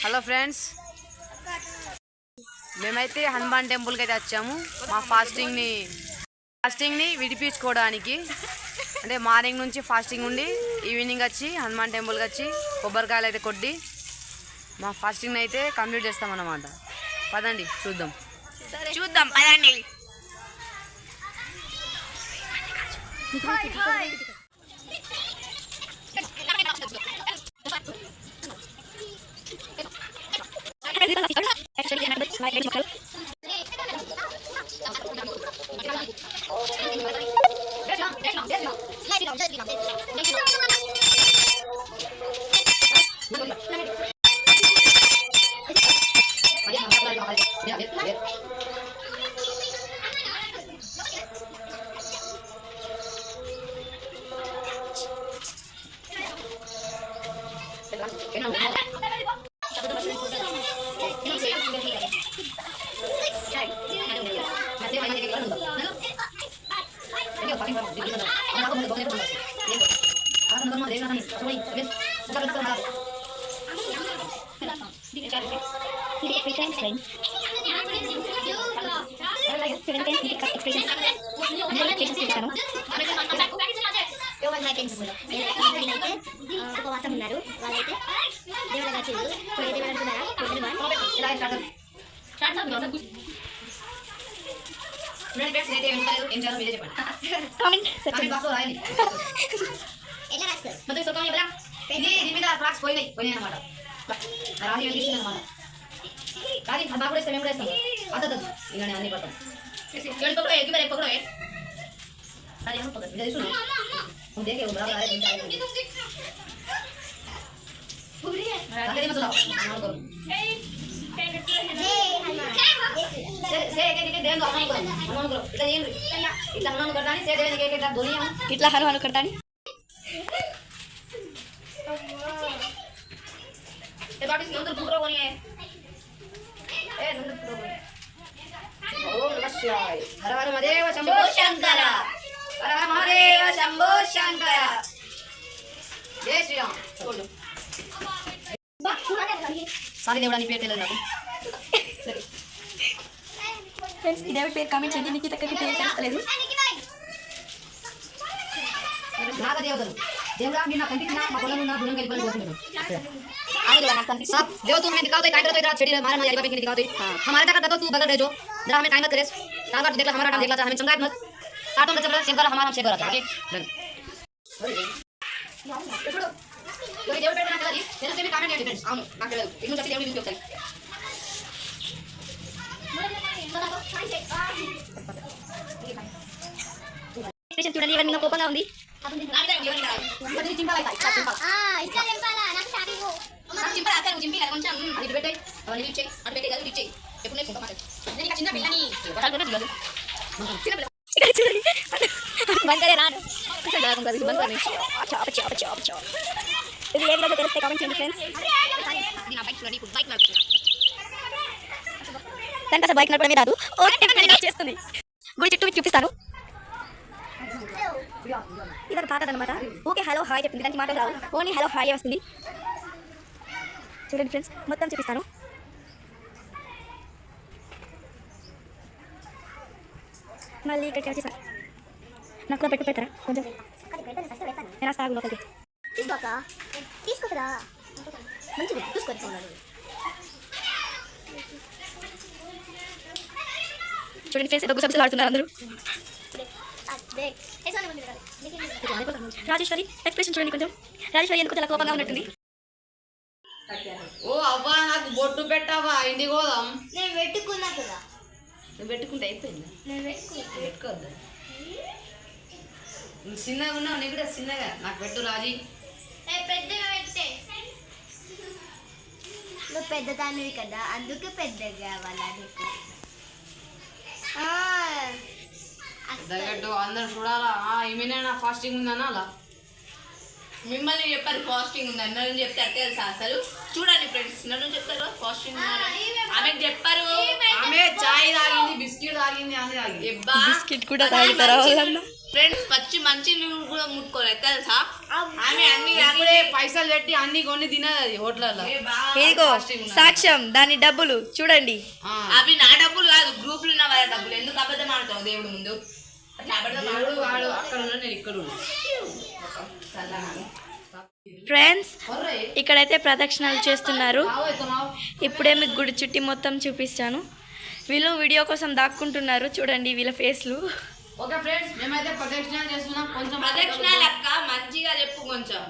Hello friends, మేమైతే హనుమాన్ టెంపుల్కి అయితే వచ్చాము. మా ఫాస్టింగ్ని విడిపించుకోవడానికి. అంటే మార్నింగ్ నుంచి ఫాస్టింగ్ ఉండి ఈవినింగ్ వచ్చి హనుమాన్ టెంపుల్కి వచ్చి కొబ్బరికాయలు అయితే కొట్టి మా ఫాస్టింగ్ని అయితే కంప్లీట్ చేస్తామన్నమాట. పదండి చూద్దాం పదండి. ఉపవాసం ఉన్నారు వాళ్ళైతే దేవుడు వచ్చింది. దేవుడు అంటున్నారా ఇట్లా హనుమాన్ కడతాని హర హర మదేవ శంభో శంకర, హర హర మదేవ శంభో శంకర. జై శ్రీరామ్. సారీ దేవుడా, నీ పేరు తెలియదు నాకు. ఫ్రెండ్స్, ఈ దేవుడి పేరు కామెంట్ చేయండి. మీకు తగ్గ పేరు తెలుస్తలేదు. నాగదేవతలు దేవుడా, మీరు నాకు కనిపించిన మా పొలం ఉన్న గుణం కలిపి పోతున్నాడు. सब देव तू हमें दिखाओ तो काइंडर तो इधर छेड़ी मारा ना यारी पे दिखाओ तो हमारे तक तो तू बगल रह जो जरा हमें टाइम मत करेस टाइम देख ला, हमारा टाइम देख ला, हमें चंगा मत काटो तो चल सेव कर, हमारा सेव करा ओके डन. कोई देव पे ना करी तेरे से भी कमेंट कर फ्रेंड्स आओ ना कर इनु जति देव वीडियो चल స్పెషల్ చూడండి. ఇవన్నీ నాకు కోపంగా ఉంది. దానికోసం బైక్ నడపడమే రాదు, చేస్తుంది. గుడి చుట్టూ చూపిస్తాను. ఇదొక పాతదనమాట. ఓకే హలో హాయ్ చెప్తుంది, దానికి మాటలు రావు, ఓన్లీ హలో హాయ్ వస్తుంది. చూడండి ఫ్రెండ్స్, మొత్తం చూపిస్తాను. మళ్ళీ ఇక్కడికి వచ్చేసాను. నాకు కూడా పెడతారా కొంచెం నేను సాగు లోపలికి తీసుకుంటారా మంచిది చూసుకోవచ్చు. చూడండి ఫ్రెండ్స్, ఏదో గుసగుసలు ఆడుతున్నారు అందరూ. రాజేశ్వరి ఎక్స్ప్రెషన్ చూడండి కొంచెం. రాజేశ్వరి ఎందుకు చాలా కోపంగా ఉన్నట్టుంది. ఓ అవ్వా, నాకు బొట్టు పెట్టావా, ఇంటికి పోదాం. నేను పెట్టుకున్నా కదా. నువ్వు పెట్టుకుంటే అయిపోయింది. నేను పెట్టుకోవద్దా, నువ్వు చిన్నగా ఉన్నావు, నీకు కూడా చిన్నగా నాకు పెట్టు రాజీ. పెద్దగా పెట్టే, నువ్వు పెద్దదానివి కదా, అందుకే పెద్దగా కావాలా నీకు. దగ్గట్టు అందరు చూడాలా, ఏమైనా ఫాస్టింగ్ ఉందన్నా అలా మిమ్మల్ని చెప్పారు ఫాస్టింగ్ ఉందని, నన్ను చెప్తే అట్టే తెలుసా అసలు. చూడండి ఫ్రెండ్స్, నన్ను చెప్తారు ఫాస్టింగ్ ఆమెకు చెప్పారు. ఆమె చాయ్ తాగింది, బిస్కెట్ తాగింది, అని తాగింది. బిస్కెట్ కూడా తాగుతారా? ఫ్రెండ్స్ పచ్చి మంచి నీళ్ళు కూడా ముట్టుకోలేదు తెలుసా ఆమె అన్ని ఇప్పుడే పైసలు పెట్టి అన్ని కొన్ని తినదు అది హోటల్లో. ఇదిగో సాక్ష్యం దాని డబ్బులు చూడండి. అవి నా డబ్బులు కాదు గ్రూప్ లో ఉన్న వాళ్ళ డబ్బులు. ఎందుకు అబద్ధం ఆడతావు దేవుడు ముందు? అట్లా అబద్ధం ఆడు. వాడు అక్కడ ఉన్నా నేను ఇక్కడ ఉన్నా. ఫ్రెండ్స్ ఇక్కడైతే ప్రదక్షిణాలు చేస్తున్నారు. ఇప్పుడే మీకు గుడి చుట్టి మొత్తం చూపిస్తాను. వీళ్ళు వీడియో కోసం దాక్కుంటున్నారు, చూడండి వీళ్ళ ఫేస్లు. ఓకే ఫ్రెండ్స్, మేమైతే ప్రదక్షిణాలు చేస్తున్నాం. కొంచెం ప్రదక్షిణాలు అక్క మంచిగా చెప్పు కొంచెం.